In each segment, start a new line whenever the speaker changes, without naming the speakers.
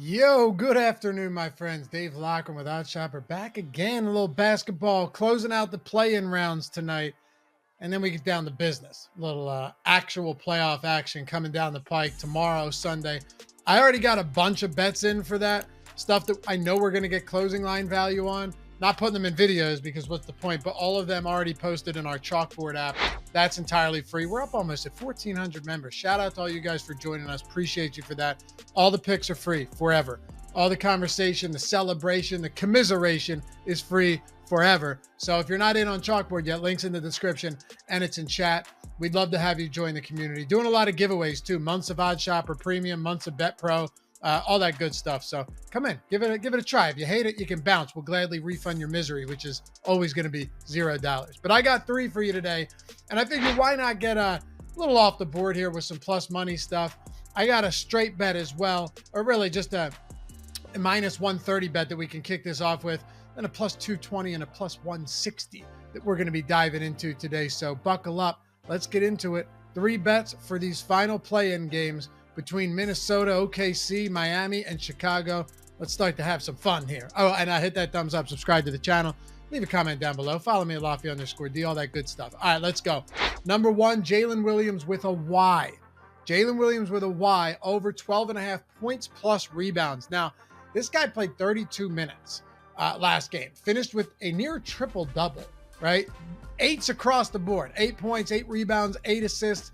Yo, good afternoon, my friends. Dave Lockram with OddsShopper back again. A little basketball, closing out the play-in rounds tonight, and then we get down to business. A little actual playoff action coming down the pike tomorrow, Sunday. I already got a bunch of bets in for that stuff that I know we're going to get closing line value on. Not putting them in videos because what's the point? But all of them already posted in our Chalkboard app. That's entirely free. We're up almost at 1,400 members. Shout out to all you guys for joining us. Appreciate you for that. All the picks are free forever. All the conversation, the celebration, the commiseration is free forever. So if you're not in on Chalkboard yet, links in the description and it's in chat. We'd love to have you join the community. Doing a lot of giveaways too. Months of OddsShopper Premium, months of Bet Pro. All that good stuff. So come in, give it a try. If you hate it, you can bounce. We'll gladly refund your misery, which is always going to be $0. But I got 3 for you today, and I figured why not get a little off the board here with some plus money stuff. I got a straight bet as well, or really just a minus 130 bet that we can kick this off with, then a plus 220 and a plus 160 that we're going to be diving into today. So buckle up. Let's get into it. 3 bets for these final play-in games between Minnesota, OKC, Miami, and Chicago. Let's start to have some fun here. Oh, and hit that thumbs up, subscribe to the channel, leave a comment down below, follow me at Loughy_D, all that good stuff. All right, let's go. Number 1, Jaylin Williams with a Y. Jaylin Williams with a Y, over 12.5 points plus rebounds. Now, this guy played 32 minutes last game, finished with a near triple-double, right? 8s across the board, 8 points, 8 rebounds, 8 assists.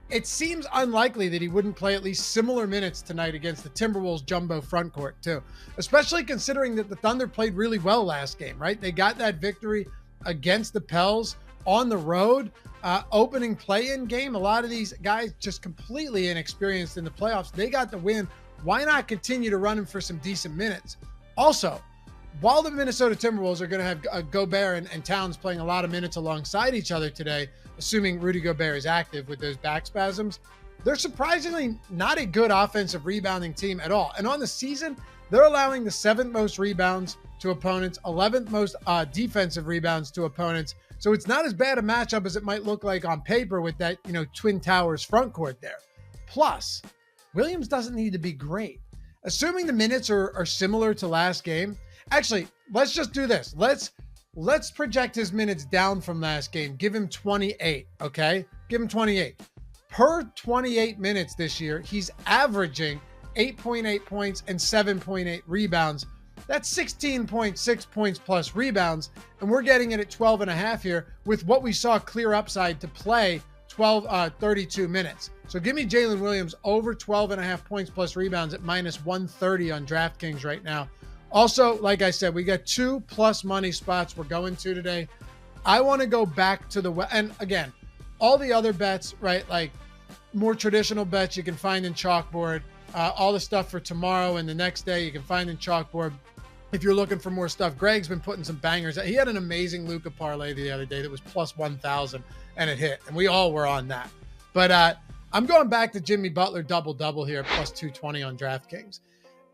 It seems unlikely that he wouldn't play at least similar minutes tonight against the Timberwolves jumbo front court too, especially considering that the Thunder played really well last game, right? They got that victory against the Pels on the road, opening play-in game. A lot of these guys just completely inexperienced in the playoffs. They got the win. Why not continue to run him for some decent minutes? Also, while the Minnesota Timberwolves are going to have Gobert and Towns playing a lot of minutes alongside each other today, assuming Rudy Gobert is active with those back spasms, they're surprisingly not a good offensive rebounding team at all. And on the season, they're allowing the 7th most rebounds to opponents, 11th most defensive rebounds to opponents. So it's not as bad a matchup as it might look like on paper with that, Twin Towers front court there. Plus, Williams doesn't need to be great. Assuming the minutes are similar to last game, actually, let's just do this. Let's project his minutes down from last game. Give him 28, okay? Give him 28. Per 28 minutes this year, he's averaging 8.8 points and 7.8 rebounds. That's 16.6 points plus rebounds, and we're getting it at 12.5 here with what we saw clear upside to play 32 minutes. So give me Jaylin Williams over 12.5 points plus rebounds at minus 130 on DraftKings right now. Also, like I said, we got 2 plus money spots we're going to today. I want to go back to and again, all the other bets, right? Like more traditional bets you can find in Chalkboard. All the stuff for tomorrow and the next day you can find in Chalkboard. If you're looking for more stuff, Greg's been putting some bangers. He had an amazing Luka parlay the other day that was plus 1,000 and it hit, and we all were on that. But I'm going back to Jimmy Butler double-double here, plus 220 on DraftKings.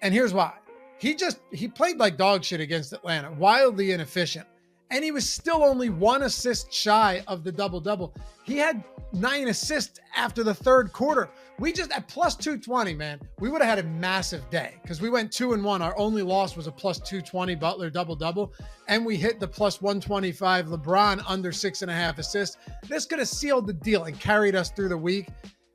And here's why. He played like dog shit against Atlanta, wildly inefficient. And he was still only 1 assist shy of the double-double. He had 9 assists after the 3rd quarter. We just, at plus 220, man, we would have had a massive day because we went 2-1. Our only loss was a plus 220 Butler double-double. And we hit the plus 125 LeBron under 6.5 assists. This could have sealed the deal and carried us through the week.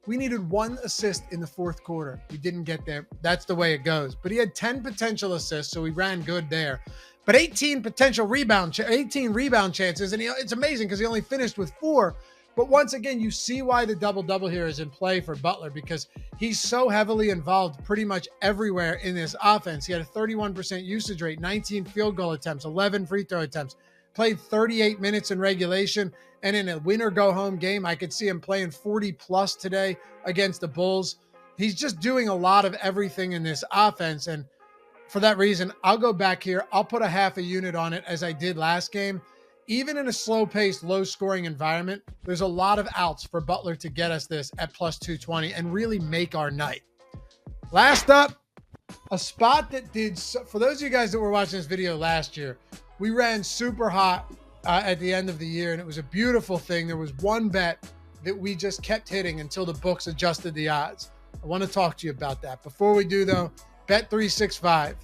We needed 1 assist in the 4th quarter. We didn't get there. That's the way it goes. But he had 10 potential assists, so he ran good there. But 18 rebound chances, and it's amazing because he only finished with 4. But once again, you see why the double-double here is in play for Butler because he's so heavily involved pretty much everywhere in this offense. He had a 31% usage rate, 19 field goal attempts, 11 free throw attempts, played 38 minutes in regulation, and in a win-or-go-home game, I could see him playing 40-plus today against the Bulls. He's just doing a lot of everything in this offense, and for that reason, I'll go back here. I'll put a half a unit on it as I did last game. Even in a slow-paced, low-scoring environment, there's a lot of outs for Butler to get us this at plus 220 and really make our night. Last up, a spot that did, for those of you guys that were watching this video last year, we ran super hot at the end of the year, and it was a beautiful thing. There was one bet that we just kept hitting until the books adjusted the odds. I want to talk to you about that. Before we do, though, Bet365.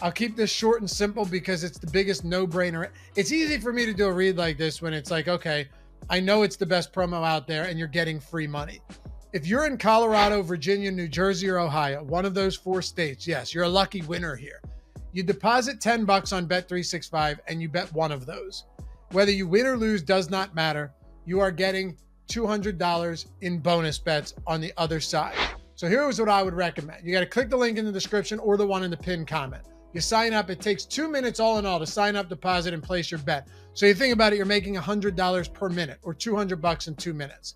I'll keep this short and simple because it's the biggest no-brainer. It's easy for me to do a read like this when it's like, okay, I know it's the best promo out there and you're getting free money. If you're in Colorado, Virginia, New Jersey, or Ohio, one of those 4 states, yes, you're a lucky winner here. You deposit $10 on Bet365 and you bet one of those. Whether you win or lose does not matter. You are getting $200 in bonus bets on the other side. So here's what I would recommend. You got to click the link in the description or the one in the pinned comment. You sign up. It takes 2 minutes all in all to sign up, deposit, and place your bet. So you think about it, you're making $100 per minute or $200 in 2 minutes.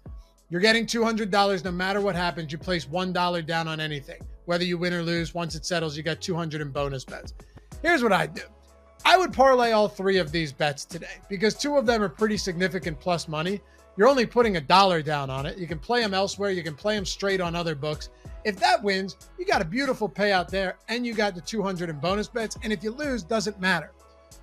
You're getting $200 no matter what happens. You place $1 down on anything. Whether you win or lose, once it settles, you got $200 in bonus bets. Here's what I do. I would parlay all 3 of these bets today because 2 of them are pretty significant plus money. You're only putting $1 down on it. You can play them elsewhere. You can play them straight on other books. If that wins, you got a beautiful payout there and you got the $200 in bonus bets. And if you lose, doesn't matter.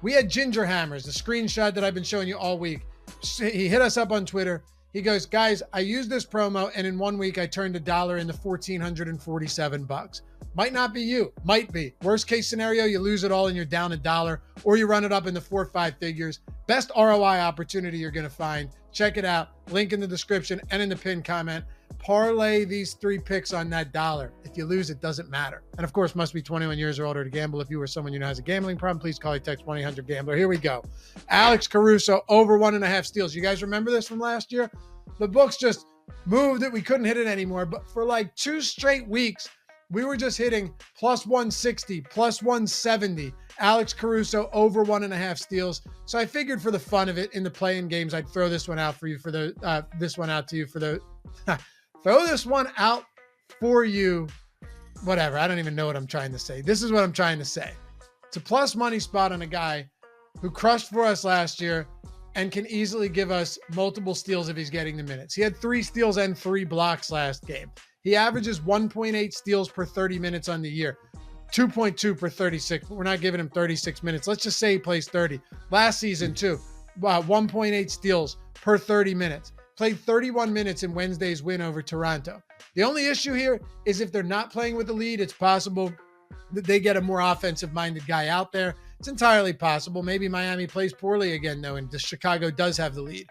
We had Ginger Hammers, the screenshot that I've been showing you all week. He hit us up on Twitter. He goes, guys, I used this promo and in 1 week I turned $1 into $1,447. Might not be you, might be. Worst case scenario, you lose it all and you're down $1, or you run it up into 4 or 5 figures. Best ROI opportunity you're going to find. Check it out. Link in the description and in the pinned comment. Parlay these 3 picks on that $1. If you lose, it doesn't matter. And of course, must be 21 years or older to gamble. If you or someone you know has a gambling problem, please call or text 1-800-GAMBLER. Here we go. Alex Caruso over 1.5 steals. You guys remember this from last year? The books just moved it. We couldn't hit it anymore. But for like 2 straight weeks, we were just hitting plus 160, plus 170. Alex Caruso over 1.5 steals. So I figured for the fun of it in the play-in games, I'd throw this one out for you for the this one out to you for the throw this one out for you. Whatever. I don't even know what I'm trying to say. This is what I'm trying to say. It's a plus money spot on a guy who crushed for us last year and can easily give us multiple steals if he's getting the minutes. He had 3 steals and 3 blocks last game. He averages 1.8 steals per 30 minutes on the year, 2.2 per 36, but we're not giving him 36 minutes. Let's just say he plays 30. Last season too, 1.8 steals per 30 minutes. Played 31 minutes in Wednesday's win over Toronto. The only issue here is if they're not playing with the lead, it's possible that they get a more offensive-minded guy out there. It's entirely possible. Maybe Miami plays poorly again, though, and Chicago does have the lead.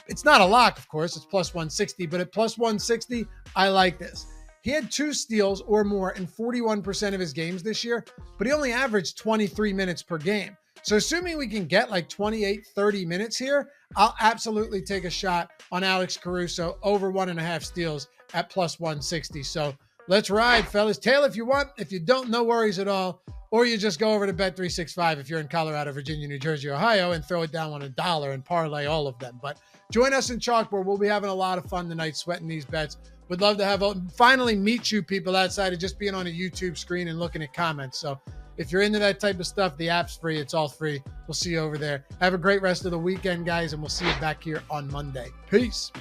It's not a lock, of course. It's plus 160, but at plus 160, I like this. He had 2 steals or more in 41% of his games this year, but he only averaged 23 minutes per game. So assuming we can get like 28, 30 minutes here, I'll absolutely take a shot on Alex Caruso over 1.5 steals at plus 160. So let's ride, fellas. Tail if you want. If you don't, no worries at all. Or you just go over to Bet365 if you're in Colorado, Virginia, New Jersey, Ohio, and throw it down on $1 and parlay all of them. But join us in Chalkboard. We'll be having a lot of fun tonight sweating these bets. Would love to finally meet you people outside of just being on a YouTube screen and looking at comments. So if you're into that type of stuff, the app's free. It's all free. We'll see you over there. Have a great rest of the weekend, guys, and we'll see you back here on Monday. Peace.